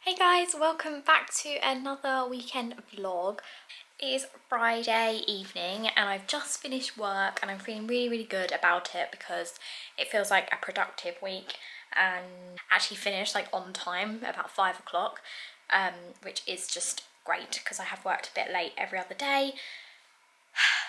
Hey guys, welcome back to another weekend vlog. It is Friday evening and I've just finished work and I'm feeling really good about it because it feels like a productive week and actually finished like on time about 5 o'clock, which is just great because I have worked a bit late every other day.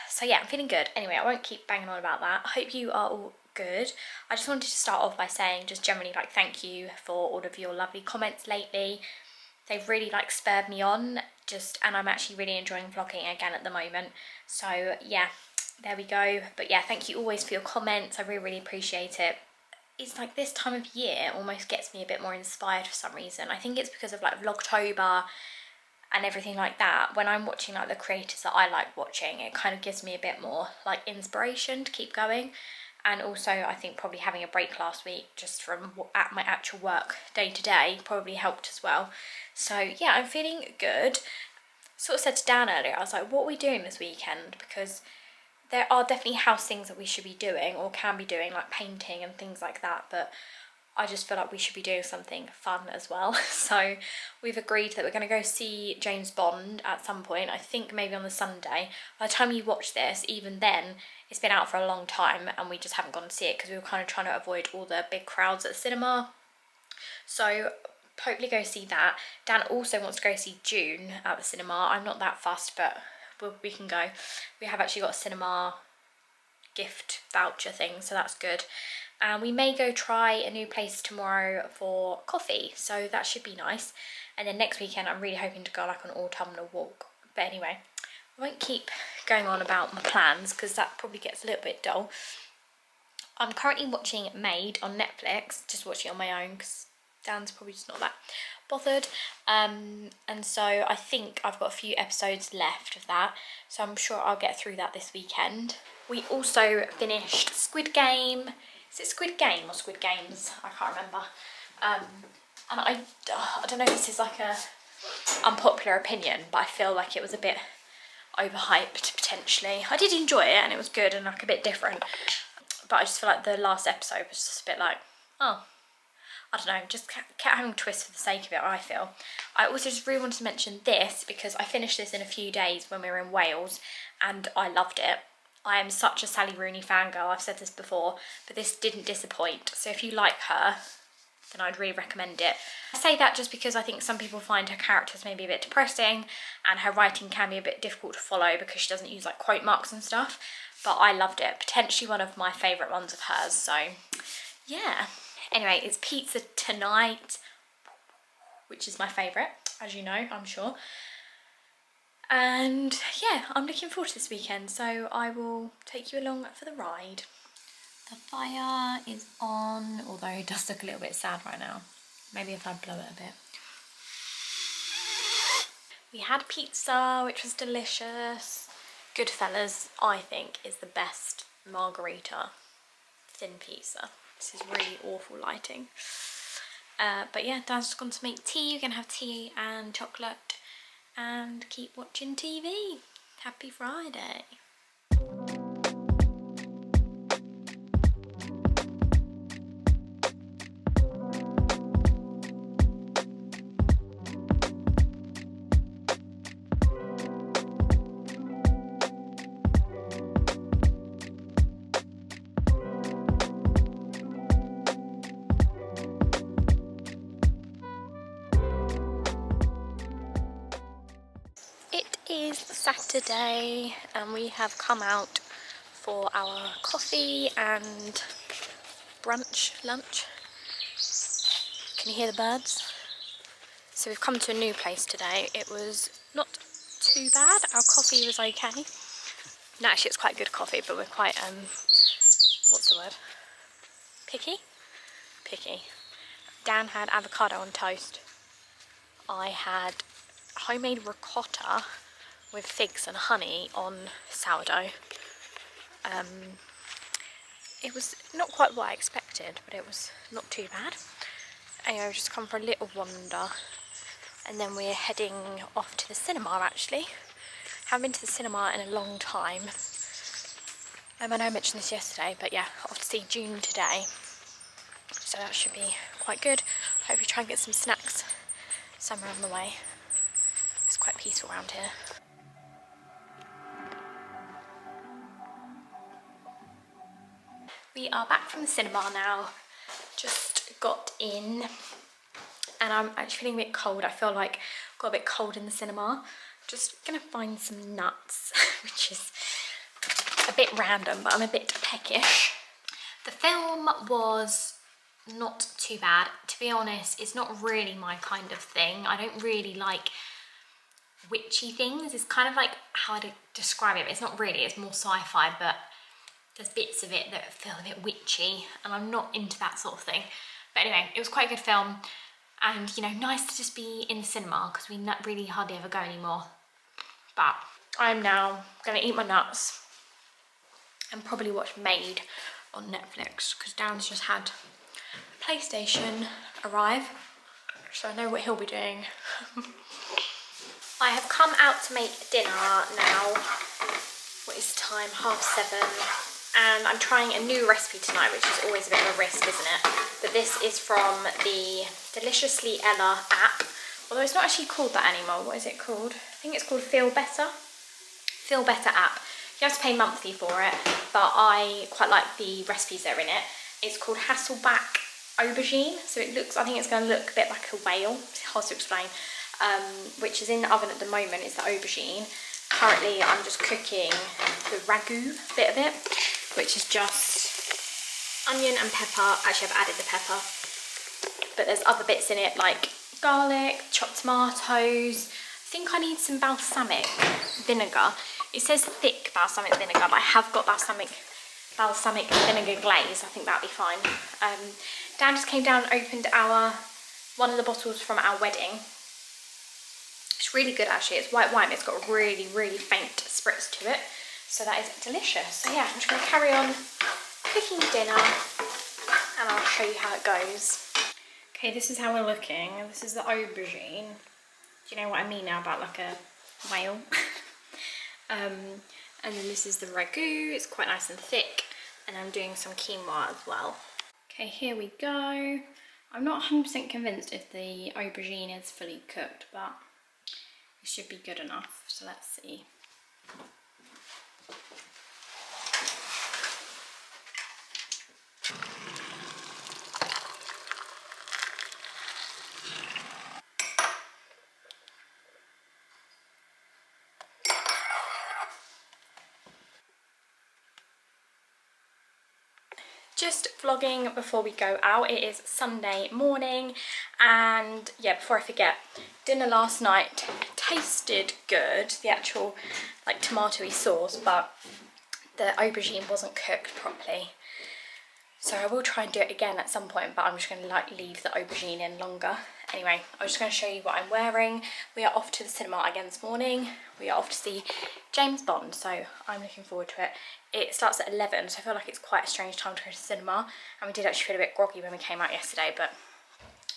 So yeah, I'm feeling good. Anyway, I won't keep banging on about that. I hope you are all good. I just wanted to start off by saying just generally like thank you for all of your lovely comments lately. They've really like spurred me on and I'm actually really enjoying vlogging again at the moment. So yeah, there we go. But yeah, thank you always for your comments. I really appreciate it. It's like this time of year almost gets me a bit more inspired for some reason. I think it's because of like Vlogtober and everything like that. When I'm watching like the creators that I like watching, it kind of gives me a bit more like inspiration to keep going. And also I think probably having a break last week just from at my actual work day to day probably helped as well. So yeah, I'm feeling good. Sort of said to Dan earlier, I was like, what are we doing this weekend? Because there are definitely house things that we should be doing or can be doing, like painting and things like that, but I just feel like we should be doing something fun as well. So we've agreed that we're going to go see James Bond at some point. I think maybe on the Sunday. By the time you watch this, even then, it's been out for a long time and we just haven't gone to see it because we were kind of trying to avoid all the big crowds at the cinema. So hopefully go see that. Dan also wants to go see June at the cinema. I'm not that fussed, but we can go. We have actually got a cinema gift voucher thing, so that's good. And we may go try a new place tomorrow for coffee, so that should be nice. And then next weekend I'm really hoping to go like an autumnal walk. But anyway, I won't keep going on about my plans because that probably gets a little bit dull. I'm currently watching Maid on Netflix, just watching it on my own because Dan's probably just not that bothered. And so I think I've got a few episodes left of that, so I'm sure I'll get through that this weekend. We also finished Squid Game. Is it Squid Game or Squid Games? I can't remember. And I don't know if this is like a unpopular opinion, but I feel like it was a bit overhyped potentially. I did enjoy it and it was good and like a bit different, but I just feel like the last episode was just a bit like, oh, I don't know, just kept having twists for the sake of it, I feel. I also just really wanted to mention this because I finished this in a few days when we were in Wales and I loved it. I am such a Sally Rooney fangirl, I've said this before, but this didn't disappoint. So if you like her, then I'd really recommend it. I say that just because I think some people find her characters maybe a bit depressing and her writing can be a bit difficult to follow because she doesn't use like quote marks and stuff, but I loved it. Potentially one of my favourite ones of hers, so yeah. Anyway, it's pizza tonight, which is my favourite, as you know, I'm sure. And yeah, I'm looking forward to this weekend, so I will take you along for the ride. The fire is on, although it does look a little bit sad right now. Maybe if I blow it a bit. We had pizza, which was delicious. Goodfellas, I think, is the best margarita thin pizza. This is really awful lighting. But yeah, Dad's just gone to make tea. We're going to have tea and chocolate and keep watching TV. Happy Friday. It is Saturday and we have come out for our coffee and lunch. Can you hear the birds? So we've come to a new place today. It was not too bad. Our coffee was okay. No, actually it's quite good coffee, but we're quite, what's the word? Picky? Picky. Dan had avocado on toast. I had homemade ricotta with figs and honey on sourdough. It was not quite what I expected, but it was not too bad. Anyway, we've just come for a little wander and then we're heading off to the cinema actually. Haven't been to the cinema in a long time. I know I mentioned this yesterday, but yeah, off to see June today. So that should be quite good. Hopefully try and get some snacks Summer on the way. It's quite peaceful around here. We are back from the cinema now. Just got in and I'm actually feeling a bit cold. I feel like I got a bit cold in the cinema. Just gonna find some nuts, which is a bit random, but I'm a bit peckish. The film was not too bad. To be honest, it's not really my kind of thing. I don't really like witchy things. It's kind of like how to describe it, but it's not really. It's more sci-fi, but there's bits of it that feel a bit witchy, and I'm not into that sort of thing. But anyway, it was quite a good film, and you know, nice to just be in the cinema because we really hardly ever go anymore. But I'm now gonna eat my nuts and probably watch Maid on Netflix because Dan's just had a PlayStation arrive, so I know what he'll be doing. I have come out to make dinner now. What is time? 7:30. And I'm trying a new recipe tonight, which is always a bit of a risk, isn't it? But this is from the Deliciously Ella app. Although it's not actually called that anymore. What is it called? I think it's called Feel Better. Feel Better app. You have to pay monthly for it, but I quite like the recipes that are in it. It's called Hasselback Aubergine. So it looks, I think it's going to look a bit like a whale. It's hard to explain. Which is in the oven at the moment, is the aubergine. Currently I'm just cooking the ragu bit of it, which is just onion and pepper. Actually, I've added the pepper, but there's other bits in it like garlic, chopped tomatoes. I think I need some balsamic vinegar. It says thick balsamic vinegar, but I have got balsamic vinegar glaze. I think that'll be fine. Dan just came down and opened one of the bottles from our wedding. It's really good actually. It's white wine, but it's got a really, really faint spritz to it. So that is delicious. So yeah, I'm just going to carry on cooking dinner and I'll show you how it goes. Okay, this is how we're looking. This is the aubergine. Do you know what I mean now about like a whale? And then this is the ragu. It's quite nice and thick. And I'm doing some quinoa as well. Okay, here we go. I'm not 100% convinced if the aubergine is fully cooked, but it should be good enough, so let's see. Just vlogging before we go out. It is Sunday morning, and yeah, before I forget, dinner last night tasted good, the actual like tomatoey sauce, but the aubergine wasn't cooked properly. So I will try and do it again at some point, but I'm just going to like leave the aubergine in longer. Anyway, I'm just going to show you what I'm wearing. We are off to the cinema again this morning. We are off to see James Bond, so I'm looking forward to it. It starts at 11, so I feel like it's quite a strange time to go to the cinema. And we did actually feel a bit groggy when we came out yesterday, but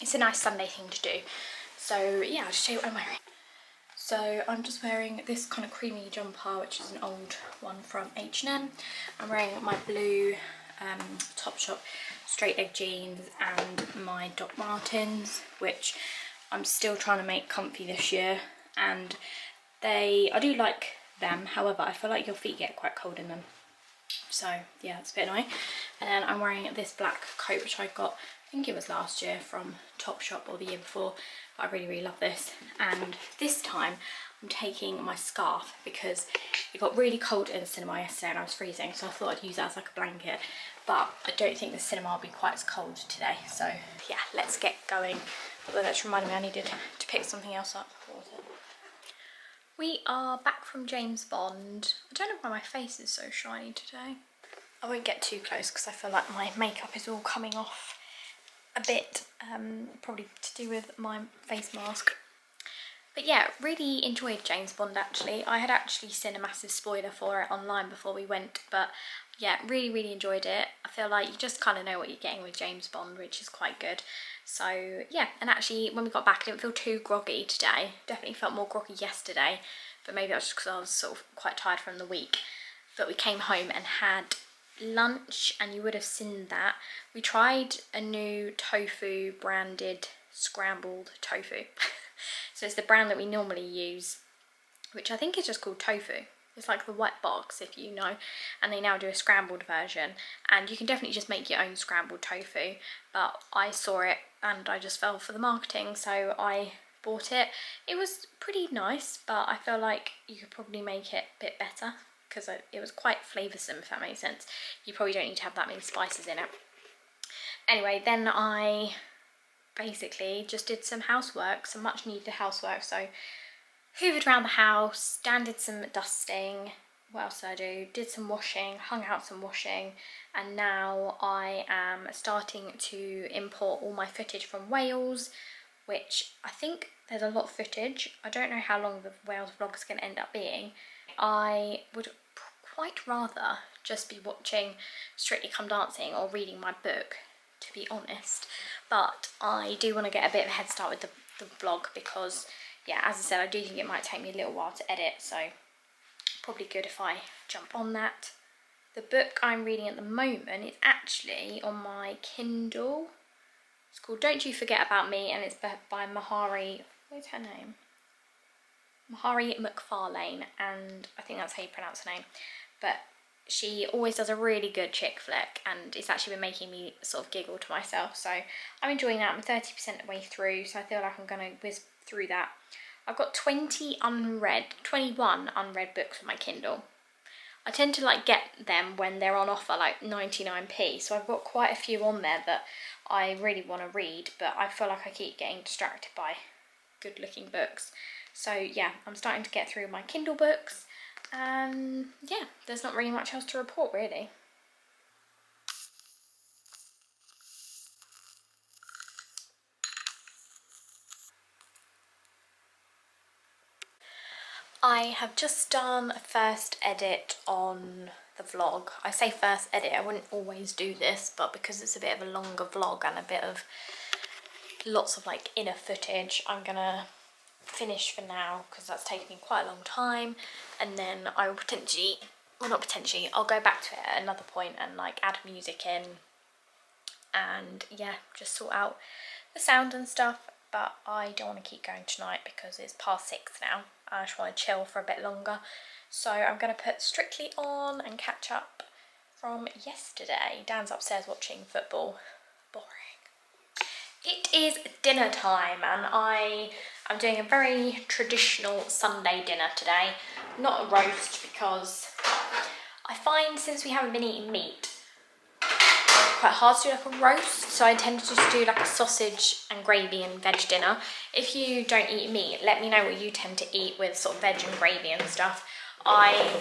it's a nice Sunday thing to do. So yeah, I'll just show you what I'm wearing. So I'm just wearing this kind of creamy jumper, which is an old one from H&M. I'm wearing my blue Topshop straight leg jeans and my Doc Martens, which I'm still trying to make comfy this year, and I do like them. However, I feel like your feet get quite cold in them, so yeah, it's a bit annoying. And then I'm wearing this black coat, which I got, I think it was last year from Topshop or the year before, but I really, really love this. And this time I'm taking my scarf because it got really cold in the cinema yesterday and I was freezing, so I thought I'd use that as like a blanket. But I don't think the cinema will be quite as cold today, so yeah, let's get going. Although that's reminded me I needed to pick something else up. What was it? We are back from James Bond. I don't know why my face is so shiny today. I won't get too close because I feel like my makeup is all coming off a bit, probably to do with my face mask. But yeah, really enjoyed James Bond actually. I had actually seen a massive spoiler for it online before we went, but yeah, really, really enjoyed it. I feel like you just kind of know what you're getting with James Bond, which is quite good. So yeah, and actually when we got back I didn't feel too groggy today. Definitely felt more groggy yesterday, but maybe that's just because I was sort of quite tired from the week. But we came home and had lunch, and you would have seen that. We tried a new tofu branded scrambled tofu. So it's the brand that we normally use, which I think is just called Tofu. It's like the white box, if you know, and they now do a scrambled version, and you can definitely just make your own scrambled tofu, but I saw it and I just fell for the marketing, so I bought it. It was pretty nice, but I feel like you could probably make it a bit better because it was quite flavoursome, if that makes sense. You probably don't need to have that many spices in it. Anyway, then I basically just did some housework, some much needed housework, so hoovered around the house, Dan did some dusting, what else did I do? Did some washing, hung out some washing, and now I am starting to import all my footage from Wales, which I think there's a lot of footage. I don't know how long the Wales vlog is going to end up being. I would quite rather just be watching Strictly Come Dancing or reading my book, to be honest, but I do want to get a bit of a head start with the vlog because, yeah, as I said, I do think it might take me a little while to edit, so probably good if I jump on that. The book I'm reading at the moment is actually on my Kindle. It's called Don't You Forget About Me, and it's by Mahari, what's her name? Mahari McFarlane, and I think that's how you pronounce her name, but she always does a really good chick flick, and it's actually been making me sort of giggle to myself, so I'm enjoying that. I'm 30% of the way through, so I feel like I'm going to whiz through that. I've got 21 unread books on my Kindle. I tend to like get them when they're on offer, like 99p, so I've got quite a few on there that I really want to read, but I feel like I keep getting distracted by good looking books. So yeah, I'm starting to get through my Kindle books, and yeah, there's not really much else to report really. I have just done a first edit on the vlog. I say first edit, I wouldn't always do this, but because it's a bit of a longer vlog and a bit of lots of like inner footage, I'm gonna finish for now because that's taken me quite a long time, and then I will potentially, well not potentially, I'll go back to it at another point and like add music in and yeah, just sort out the sound and stuff. But I don't want to keep going tonight because it's past 6 now. I just want to chill for a bit longer. So I'm going to put Strictly on and catch up from yesterday. Dan's upstairs watching football. Boring. It is dinner time, and I'm doing a very traditional Sunday dinner today. Not a roast because I find since we haven't been eating meat, quite hard to do like a roast, so I tend to just do like a sausage and gravy and veg dinner. If you don't eat meat, let me know what you tend to eat with sort of veg and gravy and stuff. I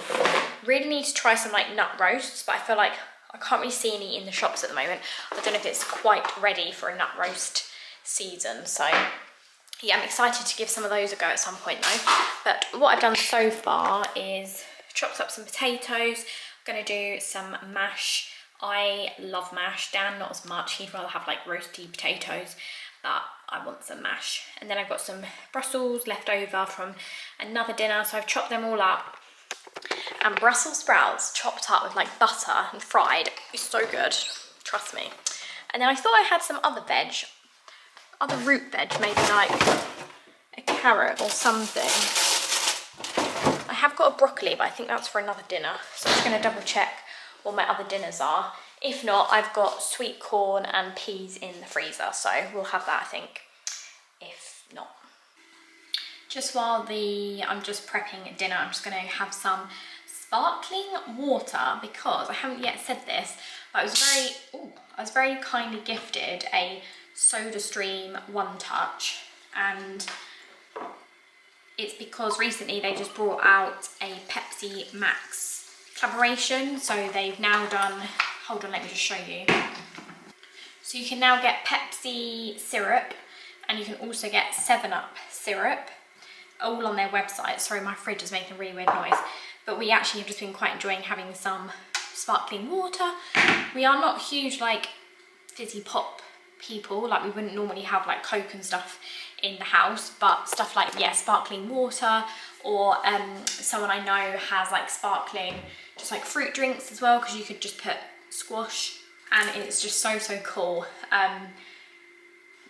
really need to try some like nut roasts, but I feel like I can't really see any in the shops at the moment. I don't know if it's quite ready for a nut roast season, so yeah, I'm excited to give some of those a go at some point though. But what I've done so far is chopped up some potatoes. I'm going to do some mash. I love mash. Dan not as much, he'd rather have like roasty potatoes, but I want some mash. And then I've got some Brussels left over from another dinner, so I've chopped them all up. And Brussels sprouts chopped up with like butter and fried is so good, trust me. And then I thought I had some other veg, other root veg, maybe like a carrot or something. I have got a broccoli, but I think that's for another dinner, so I'm just going to double check what my other dinners are. If not, I've got sweet corn and peas in the freezer, so we'll have that I think, if not. Just while I'm just prepping dinner, I'm just going to have some sparkling water because I haven't yet said this, but I was very kindly gifted a SodaStream One Touch, and it's because recently they just brought out a Pepsi Max collaboration, so they've now done, hold on, let me just show you. So you can now get Pepsi syrup, and you can also get 7-Up syrup, all on their website. Sorry, my fridge is making a really weird noise, but we actually have just been quite enjoying having some sparkling water. We are not huge like fizzy pop people, like we wouldn't normally have like Coke and stuff in the house, but stuff like, yeah, sparkling water, or someone I know has like sparkling just like fruit drinks as well, because you could just put squash, and it's just so cool.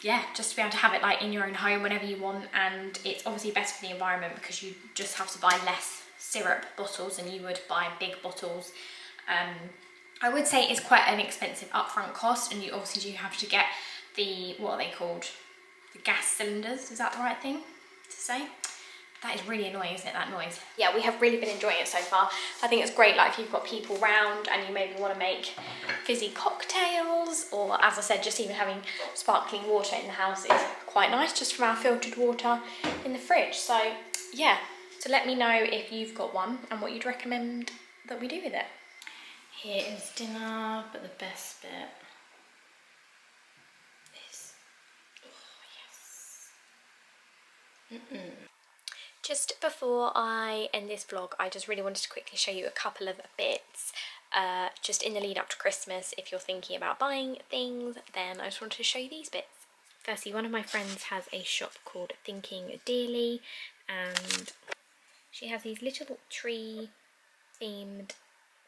yeah, just to be able to have it like in your own home whenever you want, and it's obviously better for the environment because you just have to buy less syrup bottles than you would buy big bottles. I would say it's quite an expensive upfront cost, and you obviously do have to get the, what are they called? The gas cylinders, is that the right thing to say? That is really annoying, isn't it, that noise? Yeah, we have really been enjoying it so far. I think it's great, like if you've got people round and you maybe want to make fizzy cocktails, or as I said, just even having sparkling water in the house is quite nice, just from our filtered water in the fridge. So yeah, so let me know if you've got one and what you'd recommend that we do with it. Here is dinner, but the best bit is, oh yes. Just before I end this vlog, I just really wanted to quickly show you a couple of bits just in the lead up to Christmas. If you're thinking about buying things, then I just wanted to show you these bits. Firstly, one of my friends has a shop called Thinking Dearly, and she has these little tree themed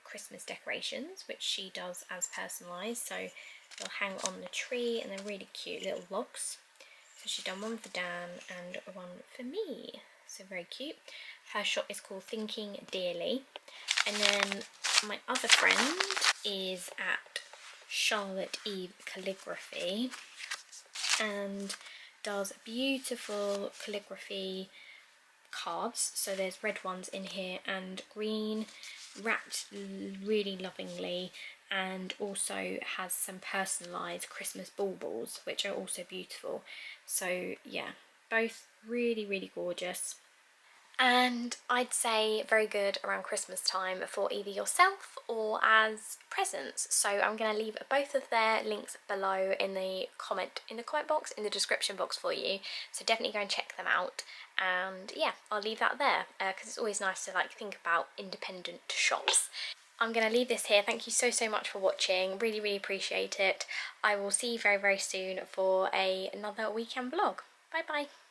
Christmas decorations, which she does as personalised, so they'll hang on the tree and they're really cute little logs. So she's done one for Dan and one for me, so very cute. Her shop is called Thinking Dearly. And then my other friend is at Charlotte Eve Calligraphy and does beautiful calligraphy cards. So there's red ones in here and green, wrapped really lovingly, and also has some personalised Christmas baubles, which are also beautiful. So yeah, both really, really gorgeous. And I'd say very good around Christmas time for either yourself or as presents. So I'm going to leave both of their links below in the comment box, in the description box for you. So definitely go and check them out. And yeah, I'll leave that there because it's always nice to like think about independent shops. I'm going to leave this here. Thank you so much for watching. Really, really appreciate it. I will see you very, very soon for another weekend vlog. Bye bye.